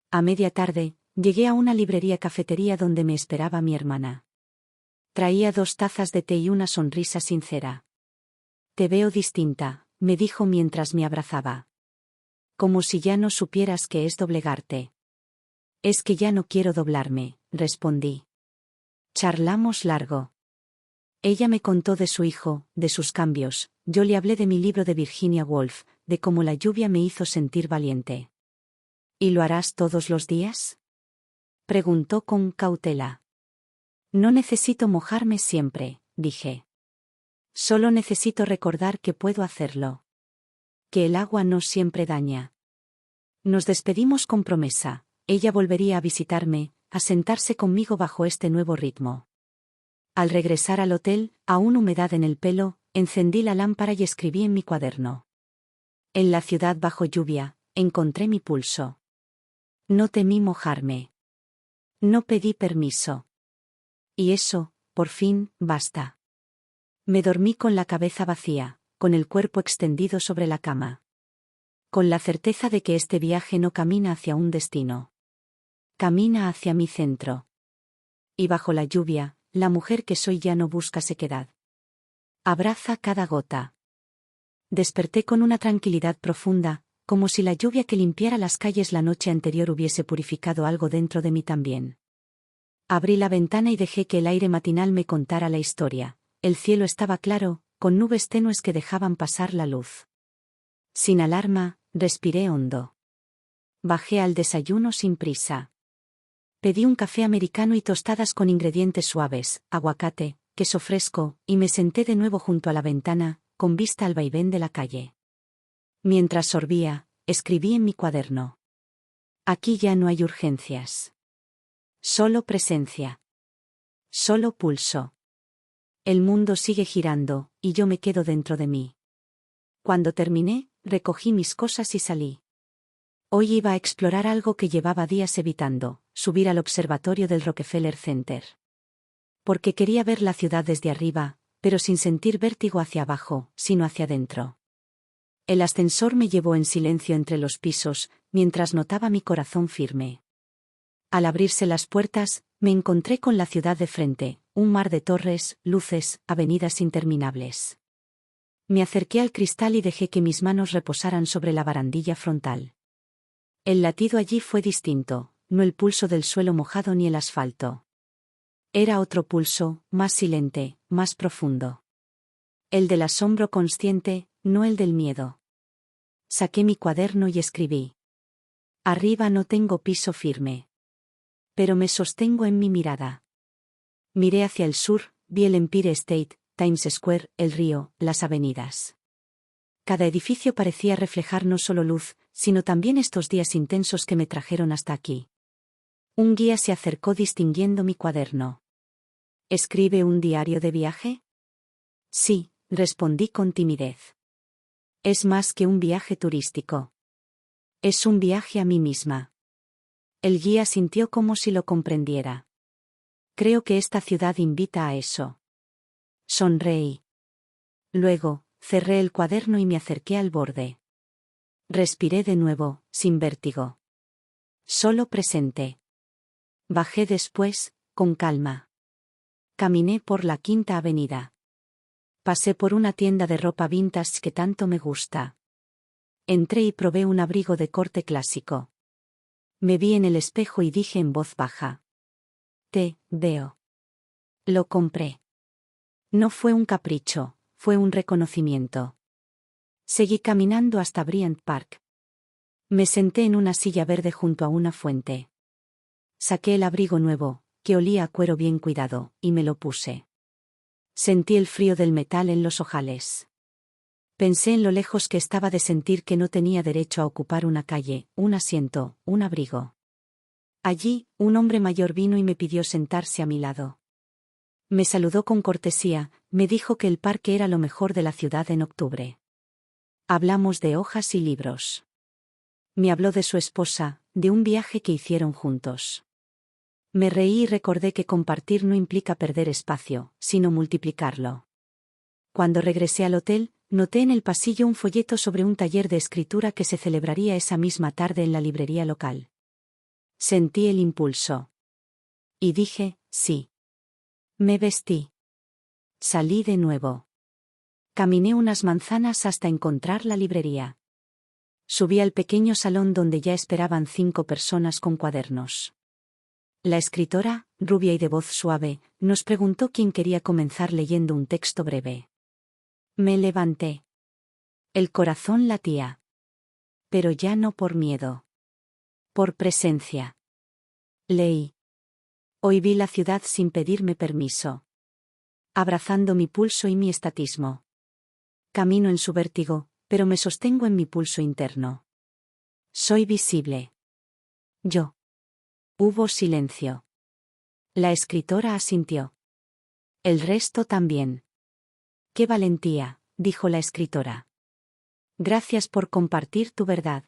A media tarde, llegué a una librería-cafetería donde me esperaba mi hermana. Traía 2 tazas de té y una sonrisa sincera. «Te veo distinta», me dijo mientras me abrazaba. «Como si ya no supieras qué es doblegarte». «Es que ya no quiero doblarme», respondí. Charlamos largo. Ella me contó de su hijo, de sus cambios, yo le hablé de mi libro de Virginia Woolf, de cómo la lluvia me hizo sentir valiente. «¿Y lo harás todos los días?», preguntó con cautela. «No necesito mojarme siempre», dije. «Solo necesito recordar que puedo hacerlo. Que el agua no siempre daña». Nos despedimos con promesa. Ella volvería a visitarme, a sentarse conmigo bajo este nuevo ritmo. Al regresar al hotel, aún humedad en el pelo, encendí la lámpara y escribí en mi cuaderno. En la ciudad bajo lluvia, encontré mi pulso. No temí mojarme. No pedí permiso. Y eso, por fin, basta. Me dormí con la cabeza vacía, con el cuerpo extendido sobre la cama. Con la certeza de que este viaje no camina hacia un destino. Camina hacia mi centro. Y bajo la lluvia, la mujer que soy ya no busca sequedad. Abraza cada gota. Desperté con una tranquilidad profunda, como si la lluvia que limpiara las calles la noche anterior hubiese purificado algo dentro de mí también. Abrí la ventana y dejé que el aire matinal me contara la historia. El cielo estaba claro, con nubes tenues que dejaban pasar la luz. Sin alarma, respiré hondo. Bajé al desayuno sin prisa. Pedí un café americano y tostadas con ingredientes suaves, aguacate, queso fresco, y me senté de nuevo junto a la ventana, con vista al vaivén de la calle. Mientras sorbía, escribí en mi cuaderno. Aquí ya no hay urgencias. Solo presencia. Solo pulso. El mundo sigue girando, y yo me quedo dentro de mí. Cuando terminé, recogí mis cosas y salí. Hoy iba a explorar algo que llevaba días evitando, subir al observatorio del Rockefeller Center. Porque quería ver la ciudad desde arriba, pero sin sentir vértigo hacia abajo, sino hacia adentro. El ascensor me llevó en silencio entre los pisos, mientras notaba mi corazón firme. Al abrirse las puertas, me encontré con la ciudad de frente, un mar de torres, luces, avenidas interminables. Me acerqué al cristal y dejé que mis manos reposaran sobre la barandilla frontal. El latido allí fue distinto, no el pulso del suelo mojado ni el asfalto. Era otro pulso, más silente, más profundo. El del asombro consciente, no el del miedo. Saqué mi cuaderno y escribí. Arriba no tengo piso firme. Pero me sostengo en mi mirada. Miré hacia el sur, vi el Empire State, Times Square, el río, las avenidas. Cada edificio parecía reflejar no solo luz, sino también estos días intensos que me trajeron hasta aquí. Un guía se acercó distinguiendo mi cuaderno. ¿Escribe un diario de viaje? Sí, respondí con timidez. Es más que un viaje turístico. Es un viaje a mí misma. El guía sintió como si lo comprendiera. Creo que esta ciudad invita a eso. Sonreí. Luego, cerré el cuaderno y me acerqué al borde. Respiré de nuevo, sin vértigo. Solo presente. Bajé después, con calma. Caminé por la Quinta Avenida. Pasé por una tienda de ropa vintage que tanto me gusta. Entré y probé un abrigo de corte clásico. Me vi en el espejo y dije en voz baja. Te veo. Lo compré. No fue un capricho, fue un reconocimiento. Seguí caminando hasta Bryant Park. Me senté en una silla verde junto a una fuente. Saqué el abrigo nuevo, que olía a cuero bien cuidado, y me lo puse. Sentí el frío del metal en los ojales. Pensé en lo lejos que estaba de sentir que no tenía derecho a ocupar una calle, un asiento, un abrigo. Allí, un hombre mayor vino y me pidió sentarse a mi lado. Me saludó con cortesía, me dijo que el parque era lo mejor de la ciudad en octubre. Hablamos de hojas y libros. Me habló de su esposa, de un viaje que hicieron juntos. Me reí y recordé que compartir no implica perder espacio, sino multiplicarlo. Cuando regresé al hotel, noté en el pasillo un folleto sobre un taller de escritura que se celebraría esa misma tarde en la librería local. Sentí el impulso. Y dije, sí. Me vestí. Salí de nuevo. Caminé unas manzanas hasta encontrar la librería. Subí al pequeño salón donde ya esperaban 5 personas con cuadernos. La escritora, rubia y de voz suave, nos preguntó quién quería comenzar leyendo un texto breve. Me levanté. El corazón latía. Pero ya no por miedo. Por presencia. Leí. Hoy vi la ciudad sin pedirme permiso. Abrazando mi pulso y mi estatismo. Camino en su vértigo, pero me sostengo en mi pulso interno. Soy visible. Yo. Hubo silencio. La escritora asintió. El resto también. ¡Qué valentía!, dijo la escritora. Gracias por compartir tu verdad.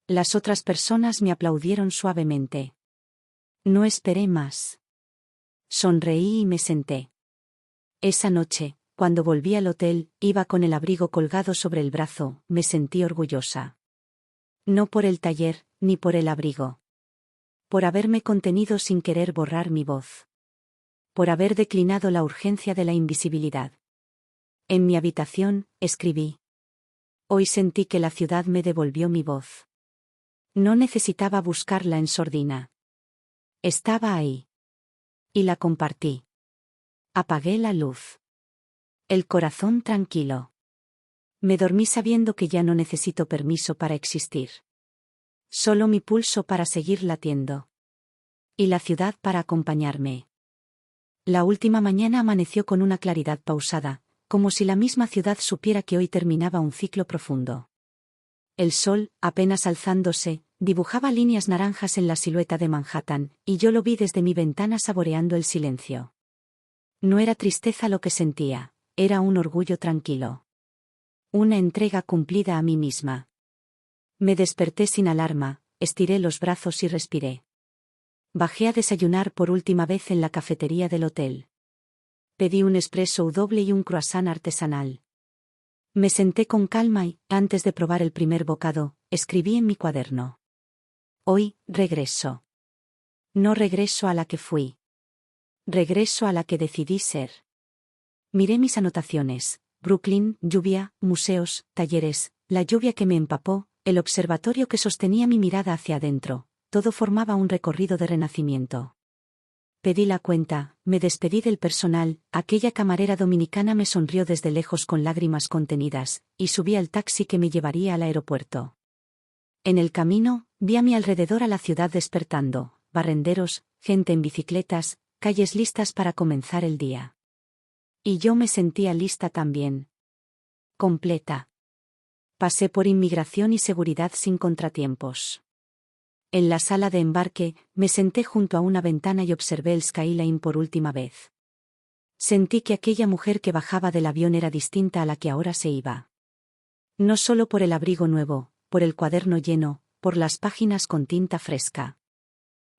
Las otras personas me aplaudieron suavemente. No esperé más. Sonreí y me senté. Esa noche, cuando volví al hotel, iba con el abrigo colgado sobre el brazo, me sentí orgullosa. No por el taller, ni por el abrigo. Por haberme contenido sin querer borrar mi voz. Por haber declinado la urgencia de la invisibilidad. En mi habitación, escribí. Hoy sentí que la ciudad me devolvió mi voz. No necesitaba buscarla en sordina. Estaba ahí. Y la compartí. Apagué la luz. El corazón tranquilo. Me dormí sabiendo que ya no necesito permiso para existir. Solo mi pulso para seguir latiendo. Y la ciudad para acompañarme. La última mañana amaneció con una claridad pausada, como si la misma ciudad supiera que hoy terminaba un ciclo profundo. El sol, apenas alzándose, dibujaba líneas naranjas en la silueta de Manhattan, y yo lo vi desde mi ventana saboreando el silencio. No era tristeza lo que sentía, era un orgullo tranquilo. Una entrega cumplida a mí misma. Me desperté sin alarma, estiré los brazos y respiré. Bajé a desayunar por última vez en la cafetería del hotel. Pedí un espresso doble y un croissant artesanal. Me senté con calma y, antes de probar el primer bocado, escribí en mi cuaderno. Hoy, regreso. No regreso a la que fui. Regreso a la que decidí ser. Miré mis anotaciones: Brooklyn, lluvia, museos, talleres, la lluvia que me empapó, el observatorio que sostenía mi mirada hacia adentro, todo formaba un recorrido de renacimiento. Pedí la cuenta, me despedí del personal, aquella camarera dominicana me sonrió desde lejos con lágrimas contenidas, y subí al taxi que me llevaría al aeropuerto. En el camino, vi a mi alrededor a la ciudad despertando, barrenderos, gente en bicicletas, calles listas para comenzar el día. Y yo me sentía lista también. Completa. Pasé por inmigración y seguridad sin contratiempos. En la sala de embarque, me senté junto a una ventana y observé el skyline por última vez. Sentí que aquella mujer que bajaba del avión era distinta a la que ahora se iba. No solo por el abrigo nuevo, por el cuaderno lleno, por las páginas con tinta fresca.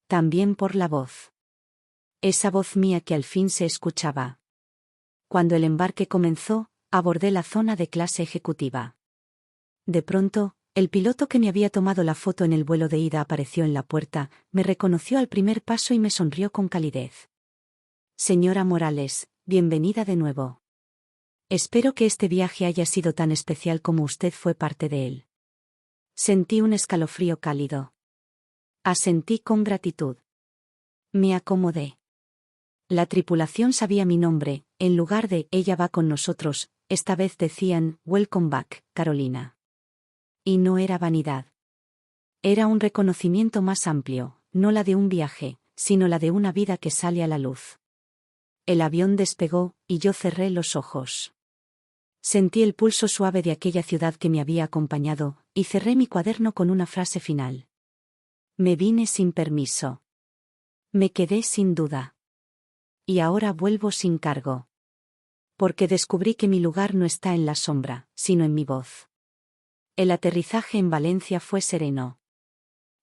También por la voz. Esa voz mía que al fin se escuchaba. Cuando el embarque comenzó, abordé la zona de clase ejecutiva. De pronto, el piloto que me había tomado la foto en el vuelo de ida apareció en la puerta, me reconoció al primer paso y me sonrió con calidez. Señora Morales, bienvenida de nuevo. Espero que este viaje haya sido tan especial como usted fue parte de él. Sentí un escalofrío cálido. Asentí con gratitud. Me acomodé. La tripulación sabía mi nombre, en lugar de «Ella va con nosotros», esta vez decían «Welcome back, Carolina». Y no era vanidad. Era un reconocimiento más amplio, no la de un viaje, sino la de una vida que sale a la luz. El avión despegó, y yo cerré los ojos. Sentí el pulso suave de aquella ciudad que me había acompañado, y cerré mi cuaderno con una frase final. Me vine sin permiso. Me quedé sin duda. Y ahora vuelvo sin cargo. Porque descubrí que mi lugar no está en la sombra, sino en mi voz. El aterrizaje en Valencia fue sereno.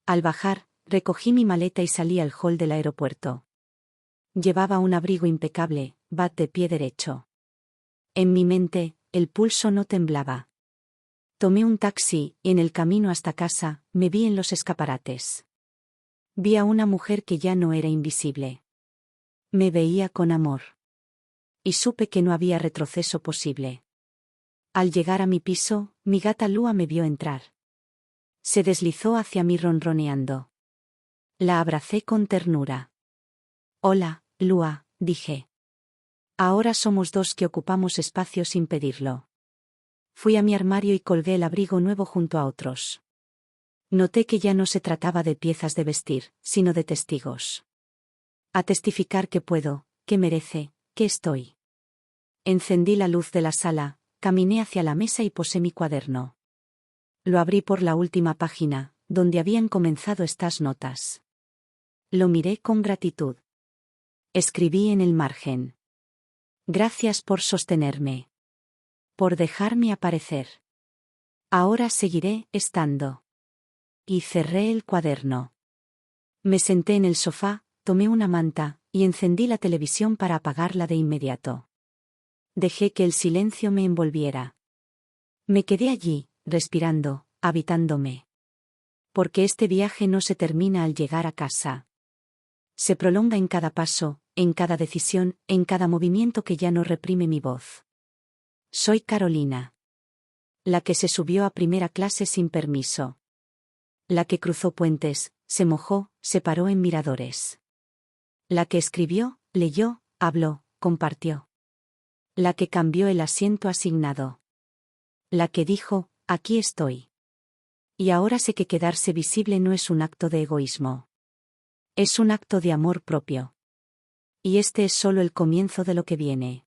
Al bajar, recogí mi maleta y salí al hall del aeropuerto. Llevaba un abrigo impecable, bat de pie derecho. En mi mente, el pulso no temblaba. Tomé un taxi, y en el camino hasta casa, me vi en los escaparates. Vi a una mujer que ya no era invisible. Me veía con amor. Y supe que no había retroceso posible. Al llegar a mi piso, mi gata Lua me vio entrar. Se deslizó hacia mí ronroneando. La abracé con ternura. Hola, Lua, dije. Ahora somos dos que ocupamos espacio sin pedirlo. Fui a mi armario y colgué el abrigo nuevo junto a otros. Noté que ya no se trataba de piezas de vestir, sino de testigos. A testificar que puedo, que merece, que estoy. Encendí la luz de la sala, caminé hacia la mesa y posé mi cuaderno. Lo abrí por la última página, donde habían comenzado estas notas. Lo miré con gratitud. Escribí en el margen. Gracias por sostenerme. Por dejarme aparecer. Ahora seguiré estando. Y cerré el cuaderno. Me senté en el sofá, tomé una manta, y encendí la televisión para apagarla de inmediato. Dejé que el silencio me envolviera. Me quedé allí, respirando, habitándome. Porque este viaje no se termina al llegar a casa. Se prolonga en cada paso, en cada decisión, en cada movimiento que ya no reprime mi voz. Soy Carolina. La que se subió a primera clase sin permiso. La que cruzó puentes, se mojó, se paró en miradores. La que escribió, leyó, habló, compartió. La que cambió el asiento asignado. La que dijo, aquí estoy. Y ahora sé que quedarse visible no es un acto de egoísmo. Es un acto de amor propio. Y este es solo el comienzo de lo que viene.